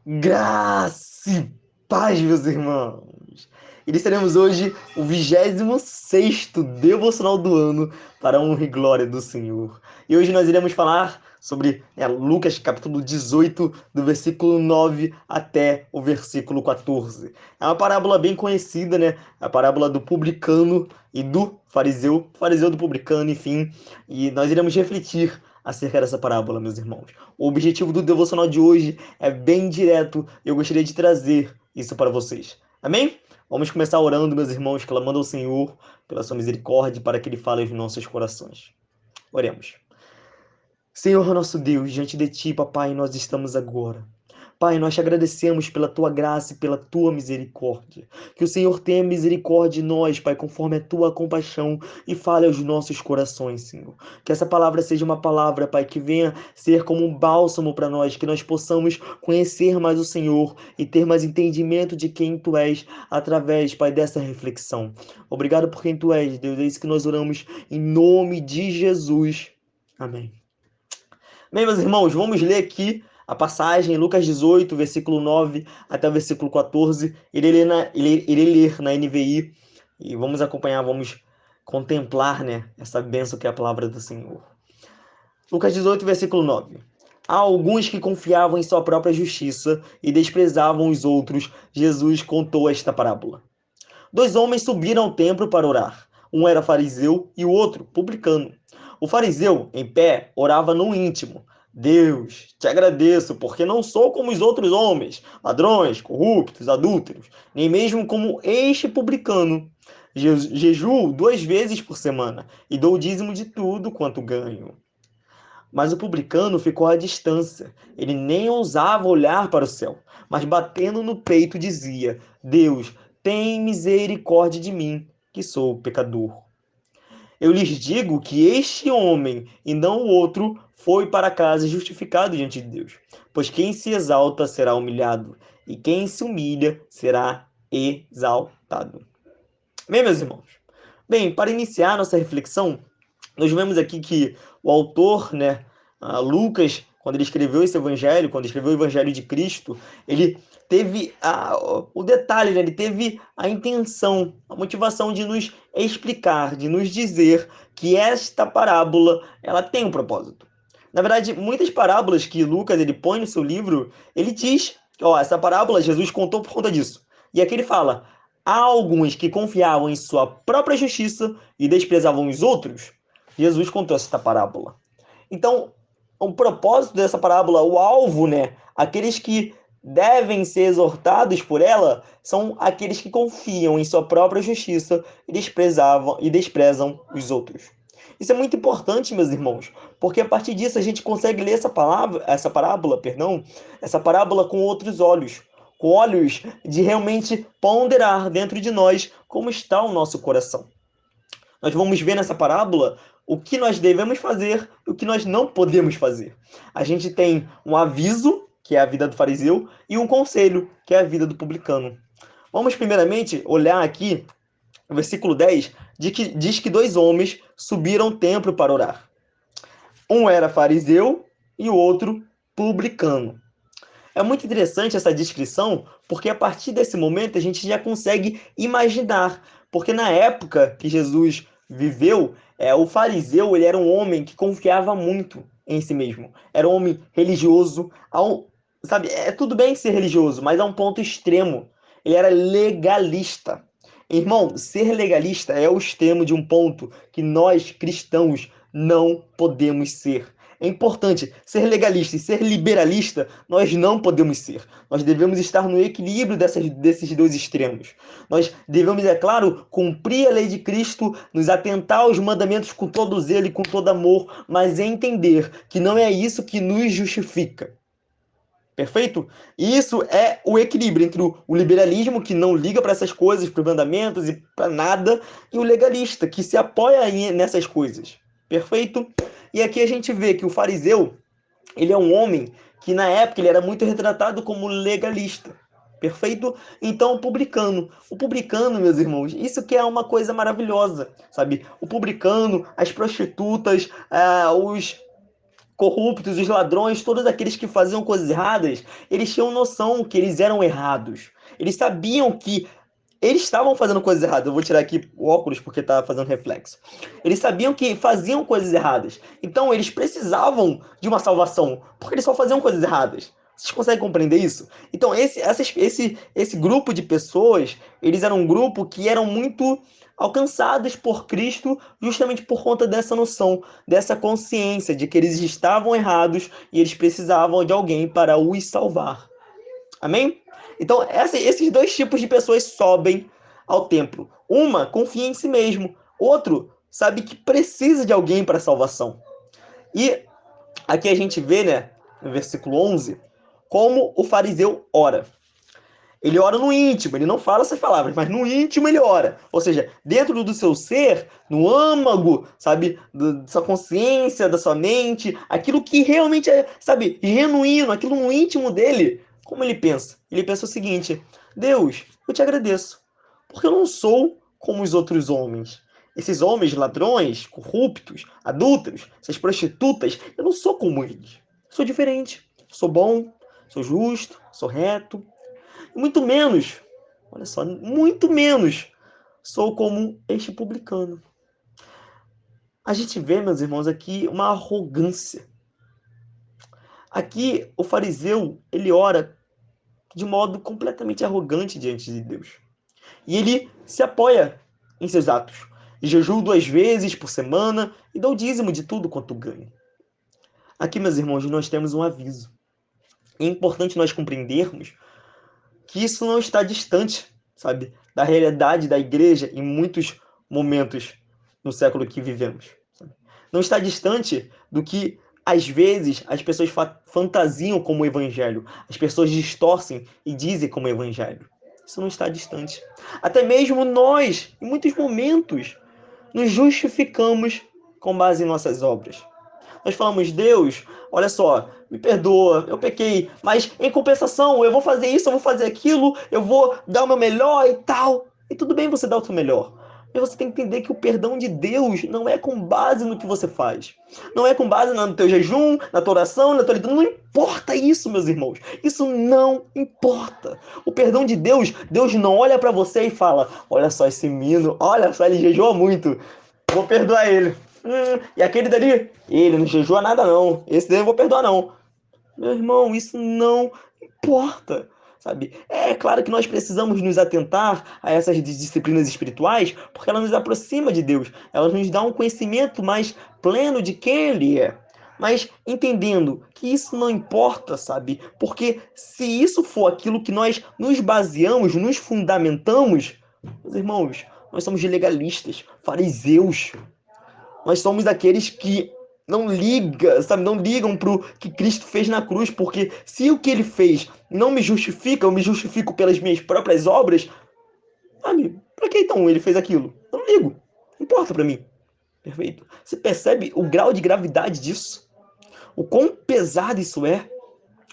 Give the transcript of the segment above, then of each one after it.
Graça e paz, meus irmãos! Iniciaremos hoje o 26º devocional do ano para a honra e glória do Senhor. E hoje nós iremos falar sobre Lucas capítulo 18, do versículo 9 até o versículo 14. É uma parábola bem conhecida, né? A parábola do publicano e do fariseu do publicano, enfim. E nós iremos refletir acerca dessa parábola, meus irmãos. O objetivo do devocional de hoje é bem direto e eu gostaria de trazer isso para vocês. Amém? Vamos começar orando, meus irmãos, clamando ao Senhor pela sua misericórdia para que Ele fale aos nossos corações. Oremos. Senhor nosso Deus, diante de Ti, papai, nós estamos agora. Pai, nós te agradecemos pela Tua graça e pela Tua misericórdia. Que o Senhor tenha misericórdia de nós, Pai, conforme a Tua compaixão e fale aos nossos corações, Senhor. Que essa palavra seja uma palavra, Pai, que venha ser como um bálsamo para nós, que nós possamos conhecer mais o Senhor e ter mais entendimento de quem Tu és através, Pai, dessa reflexão. Obrigado por quem Tu és, Deus. É isso que nós oramos em nome de Jesus. Amém. Bem, meus irmãos, vamos ler aqui a passagem, Lucas 18, versículo 9 até o versículo 14. Irei ler na NVI e vamos acompanhar, vamos contemplar, né, essa bênção que é a palavra do Senhor. Lucas 18, versículo 9. Há alguns que confiavam em sua própria justiça e desprezavam os outros. Jesus contou esta parábola. Dois homens subiram ao templo para orar. Um era fariseu e o outro publicano. O fariseu, em pé, orava no íntimo. Deus, te agradeço, porque não sou como os outros homens, ladrões, corruptos, adúlteros, nem mesmo como este publicano. Jejuo 2 vezes por semana e dou o dízimo de tudo quanto ganho. Mas o publicano ficou à distância. Ele nem ousava olhar para o céu, mas batendo no peito dizia: Deus, tem misericórdia de mim, que sou pecador. Eu lhes digo que este homem, e não o outro, foi para casa justificado diante de Deus. Pois quem se exalta será humilhado, e quem se humilha será exaltado. Bem, meus irmãos, bem, para iniciar nossa reflexão, nós vemos aqui que o autor, né, Lucas, quando ele escreveu esse evangelho, quando escreveu o evangelho de Cristo, ele teve o detalhe, né, ele teve a intenção, a motivação de nos explicar, de nos dizer que esta parábola, ela tem um propósito. Na verdade, muitas parábolas que Lucas ele põe no seu livro, ele diz, ó, essa parábola Jesus contou por conta disso. E aqui ele fala, há alguns que confiavam em sua própria justiça e desprezavam os outros. Jesus contou esta parábola. Então, o propósito dessa parábola, o alvo, né? Aqueles que devem ser exortados por ela são aqueles que confiam em sua própria justiça e desprezam os outros. Isso é muito importante, meus irmãos, porque a partir disso a gente consegue ler essa parábola com outros olhos, com olhos de realmente ponderar dentro de nós como está o nosso coração. Nós vamos ver nessa parábola o que nós devemos fazer e o que nós não podemos fazer. A gente tem um aviso, que é a vida do fariseu, e um conselho, que é a vida do publicano. Vamos primeiramente olhar aqui o versículo 10, diz que dois homens subiram ao templo para orar. Um era fariseu e o outro publicano. É muito interessante essa descrição, porque a partir desse momento a gente já consegue imaginar, porque na época que Jesus viveu, o fariseu ele era um homem que confiava muito em si mesmo. Era um homem religioso, sabe? É tudo bem ser religioso, mas a um ponto extremo. Ele era legalista. Irmão, ser legalista é o extremo de um ponto que nós cristãos não podemos ser. É importante ser legalista e ser liberalista, nós não podemos ser. Nós devemos estar no equilíbrio desses dois extremos. Nós devemos, é claro, cumprir a lei de Cristo, nos atentar aos mandamentos com todo zelo e com todo amor, mas entender que não é isso que nos justifica. Perfeito? E isso é o equilíbrio entre o liberalismo, que não liga para essas coisas, para os mandamentos e para nada, e o legalista, que se apoia nessas coisas. Perfeito? E aqui a gente vê que o fariseu, ele é um homem que na época ele era muito retratado como legalista. Perfeito? Então, o publicano, meus irmãos, isso que é uma coisa maravilhosa, sabe? O publicano, as prostitutas, os corruptos, os ladrões, todos aqueles que faziam coisas erradas, eles tinham noção que eles eram errados. Eles sabiam que eles estavam fazendo coisas erradas. Eu vou tirar aqui o óculos porque está fazendo reflexo. Eles sabiam que faziam coisas erradas. Então eles precisavam de uma salvação, porque eles só faziam coisas erradas. Vocês conseguem compreender isso? Então esse grupo de pessoas, eles eram um grupo que eram muito alcançados por Cristo justamente por conta dessa noção, dessa consciência de que eles estavam errados e eles precisavam de alguém para os salvar. Amém? Então, esses dois tipos de pessoas sobem ao templo. Uma confia em si mesmo, outro sabe que precisa de alguém para a salvação. E aqui a gente vê, né, no versículo 11, como o fariseu ora. Ele ora no íntimo, ele não fala essas palavras, mas no íntimo ele ora. Ou seja, dentro do seu ser, no âmago, sabe, da sua consciência, da sua mente, aquilo que realmente é, sabe, genuíno, aquilo no íntimo dele, como ele pensa? Ele pensa o seguinte: Deus, eu te agradeço, porque eu não sou como os outros homens. Esses homens ladrões, corruptos, adúlteros, essas prostitutas, eu não sou como eles. Eu sou diferente, sou bom, sou justo, sou reto. Muito menos, olha só, muito menos sou como este publicano. A gente vê, meus irmãos, aqui uma arrogância. Aqui o fariseu, ele ora de modo completamente arrogante diante de Deus. E ele se apoia em seus atos. Jejua 2 vezes por semana e dá o dízimo de tudo quanto ganha. Aqui, meus irmãos, nós temos um aviso. É importante nós compreendermos que isso não está distante, sabe, da realidade da igreja em muitos momentos no século que vivemos. Sabe? Não está distante do que, às vezes, as pessoas fantasiam como evangelho. As pessoas distorcem e dizem como evangelho. Isso não está distante. Até mesmo nós, em muitos momentos, nos justificamos com base em nossas obras. Nós falamos: Deus, olha só, me perdoa, eu pequei, mas em compensação eu vou fazer isso, eu vou fazer aquilo, eu vou dar o meu melhor e tal. E tudo bem você dar o seu melhor. Mas você tem que entender que o perdão de Deus não é com base no que você faz. Não é com base no teu jejum, na tua oração, na tua liturgia. Não importa isso, meus irmãos. Isso não importa. O perdão de Deus, Deus não olha para você e fala: olha só esse menino, olha só, ele jejuou muito. Vou perdoar ele. E aquele dali, ele não jejua nada não. Esse daí eu vou perdoar não. Meu irmão, isso não importa, sabe? É claro que nós precisamos nos atentar a essas disciplinas espirituais, porque elas nos aproximam de Deus. Elas nos dão um conhecimento mais pleno de quem Ele é. Mas entendendo que isso não importa, sabe? Porque se isso for aquilo que nós nos baseamos, nos fundamentamos, meus irmãos, nós somos legalistas, fariseus. Nós somos aqueles que não ligam, sabe? Não ligam pro que Cristo fez na cruz, porque se o que ele fez não me justifica, eu me justifico pelas minhas próprias obras, sabe? Pra que então ele fez aquilo? Eu não ligo. Não importa pra mim. Perfeito? Você percebe o grau de gravidade disso? O quão pesado isso é?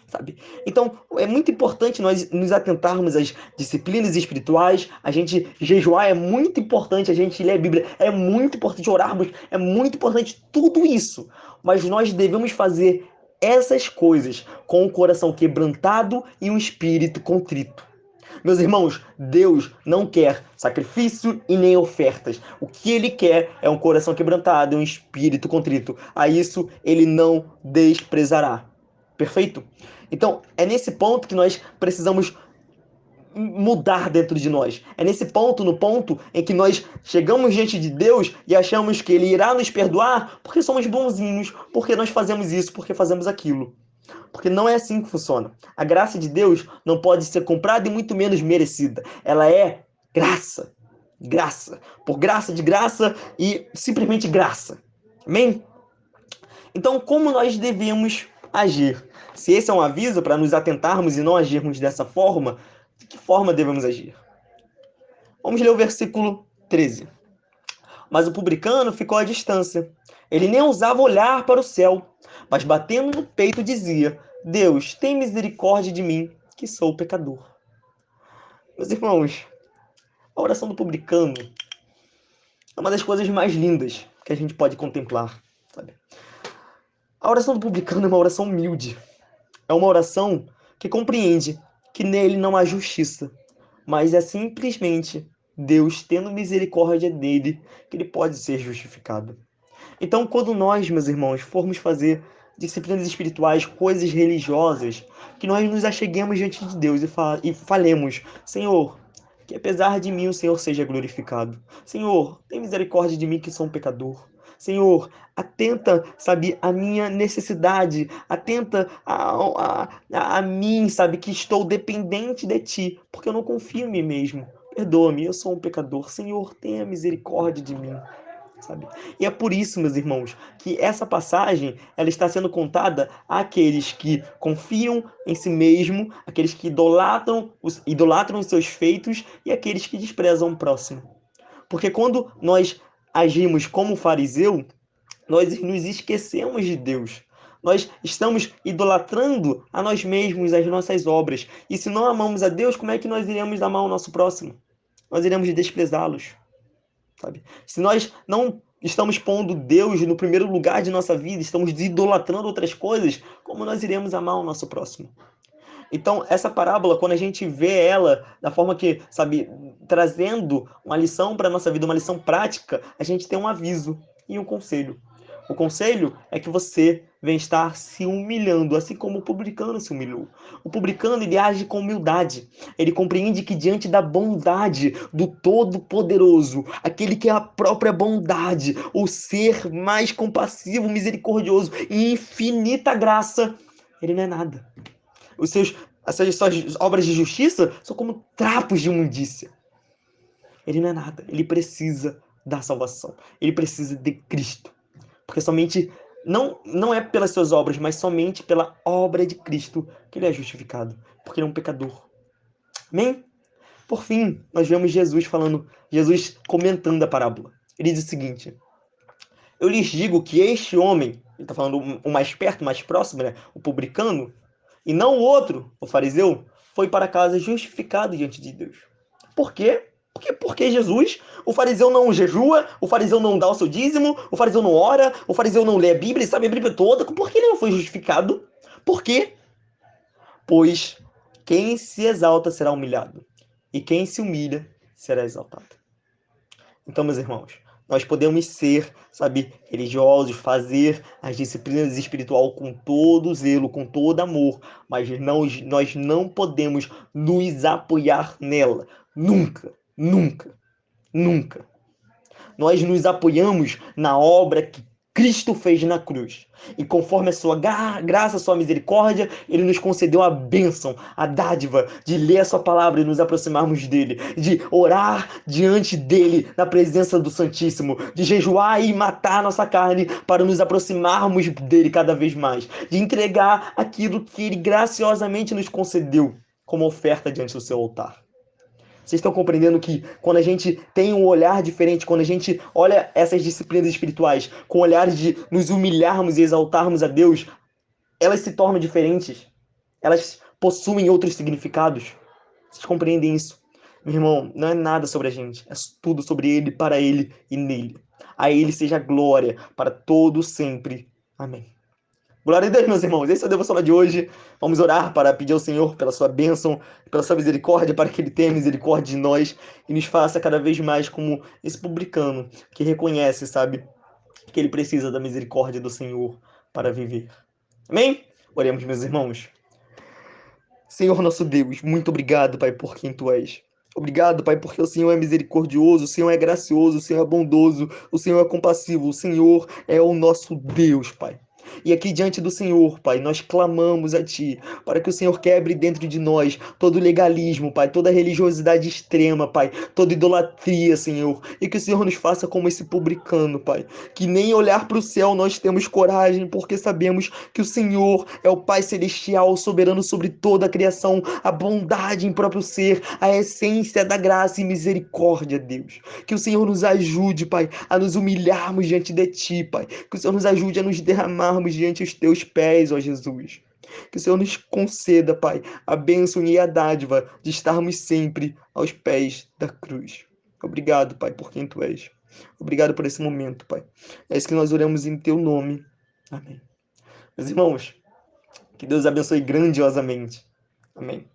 Sabe? Então, é muito importante nós nos atentarmos às disciplinas espirituais, a gente jejuar é muito importante, a gente ler a Bíblia é muito importante, orarmos é muito importante, tudo isso. Mas nós devemos fazer essas coisas com o coração quebrantado e um espírito contrito. Meus irmãos, Deus não quer sacrifício e nem ofertas. O que Ele quer é um coração quebrantado e um espírito contrito. A isso Ele não desprezará. Perfeito? Então, é nesse ponto que nós precisamos mudar dentro de nós. É nesse ponto, no ponto em que nós chegamos diante de Deus e achamos que Ele irá nos perdoar porque somos bonzinhos, porque nós fazemos isso, porque fazemos aquilo. Porque não é assim que funciona. A graça de Deus não pode ser comprada e muito menos merecida. Ela é graça. Graça. Por graça de graça e simplesmente graça. Amém? Então, como nós devemos agir? Se esse é um aviso para nos atentarmos e não agirmos dessa forma, de que forma devemos agir? Vamos ler o versículo 13. Mas o publicano ficou à distância. Ele nem ousava olhar para o céu, mas batendo no peito dizia: Deus, tem misericórdia de mim, que sou pecador. Meus irmãos, a oração do publicano é uma das coisas mais lindas que a gente pode contemplar, sabe? A oração do publicano é uma oração humilde. É uma oração que compreende que nele não há justiça, mas é simplesmente Deus tendo misericórdia dele que ele pode ser justificado. Então, quando nós, meus irmãos, formos fazer disciplinas espirituais, coisas religiosas, que nós nos acheguemos diante de Deus e falemos: Senhor, que apesar de mim o Senhor seja glorificado. Senhor, tem misericórdia de mim que sou um pecador. Senhor, atenta, sabe, a minha necessidade, atenta a mim, sabe, que estou dependente de Ti, porque eu não confio em mim mesmo. Perdoa-me, eu sou um pecador. Senhor, tenha misericórdia de mim. Sabe? E é por isso, meus irmãos, que essa passagem ela está sendo contada àqueles que confiam em si mesmo, aqueles que idolatram os seus feitos e aqueles que desprezam o próximo. Porque quando nós agimos como fariseu, nós nos esquecemos de Deus. Nós estamos idolatrando a nós mesmos, as nossas obras. E se não amamos a Deus, como é que nós iremos amar o nosso próximo? Nós iremos desprezá-los. Sabe? Se nós não estamos pondo Deus no primeiro lugar de nossa vida, estamos idolatrando outras coisas, como nós iremos amar o nosso próximo? Então, essa parábola, quando a gente vê ela da forma que, sabe, trazendo uma lição para a nossa vida, uma lição prática, a gente tem um aviso e um conselho. O conselho é que você vem estar se humilhando, assim como o publicano se humilhou. O publicano, ele age com humildade. Ele compreende que diante da bondade do Todo-Poderoso, aquele que é a própria bondade, o ser mais compassivo, misericordioso e infinita graça, ele não é nada. Essas suas obras de justiça são como trapos de imundícia. Ele não é nada. Ele precisa da salvação. Ele precisa de Cristo. Porque somente, não é pelas suas obras, mas somente pela obra de Cristo que ele é justificado. Porque ele é um pecador. Amém? Por fim, nós vemos Jesus comentando a parábola. Ele diz o seguinte: eu lhes digo que este homem, ele está falando o mais perto, o mais próximo, né? O publicano, e não o outro, o fariseu, foi para casa justificado diante de Deus. Por quê? Porque Jesus, o fariseu não jejua, o fariseu não dá o seu dízimo, o fariseu não ora, o fariseu não lê a Bíblia, ele sabe a Bíblia toda. Por que ele não foi justificado? Por quê? Pois quem se exalta será humilhado, e quem se humilha será exaltado. Então, meus irmãos, nós podemos ser, sabe, religiosos, fazer as disciplinas espirituais com todo zelo, com todo amor, mas nós não podemos nos apoiar nela. Nunca, nunca, nunca. Nós nos apoiamos na obra que Cristo fez na cruz. E conforme a sua graça, a sua misericórdia, ele nos concedeu a bênção, a dádiva de ler a sua palavra e nos aproximarmos dele, de orar diante dele, na presença do Santíssimo, de jejuar e matar a nossa carne para nos aproximarmos dele cada vez mais, de entregar aquilo que ele graciosamente nos concedeu como oferta diante do seu altar. Vocês estão compreendendo que quando a gente tem um olhar diferente, quando a gente olha essas disciplinas espirituais com olhares de nos humilharmos e exaltarmos a Deus, elas se tornam diferentes. Elas possuem outros significados. Vocês compreendem isso? Meu irmão, não é nada sobre a gente. É tudo sobre Ele, para Ele e nele. A Ele seja glória para todo sempre. Amém. Glória a Deus, meus irmãos. Esse é o devocional de hoje. Vamos orar para pedir ao Senhor pela sua bênção, pela sua misericórdia, para que Ele tenha misericórdia de nós e nos faça cada vez mais como esse publicano que reconhece, sabe, que ele precisa da misericórdia do Senhor para viver. Amém? Oremos, meus irmãos. Senhor nosso Deus, muito obrigado, Pai, por quem Tu és. Obrigado, Pai, porque o Senhor é misericordioso, o Senhor é gracioso, o Senhor é bondoso, o Senhor é compassivo, o Senhor é o nosso Deus, Pai. E aqui diante do Senhor, Pai, nós clamamos a Ti, para que o Senhor quebre dentro de nós todo legalismo, Pai, toda religiosidade extrema, Pai, toda idolatria, Senhor, e que o Senhor nos faça como esse publicano, Pai, que nem olhar para o céu nós temos coragem, porque sabemos que o Senhor é o Pai Celestial, soberano sobre toda a criação, a bondade em próprio ser, a essência da graça e misericórdia, Deus. Que o Senhor nos ajude, Pai, a nos humilharmos diante de Ti, Pai. Que o Senhor nos ajude a nos derramarmos diante dos Teus pés, ó Jesus. Que o Senhor nos conceda, Pai, a bênção e a dádiva de estarmos sempre aos pés da cruz. Obrigado, Pai, por quem Tu és. Obrigado por esse momento, Pai. É isso que nós oramos em Teu nome. Amém. Meus irmãos, que Deus abençoe grandiosamente. Amém.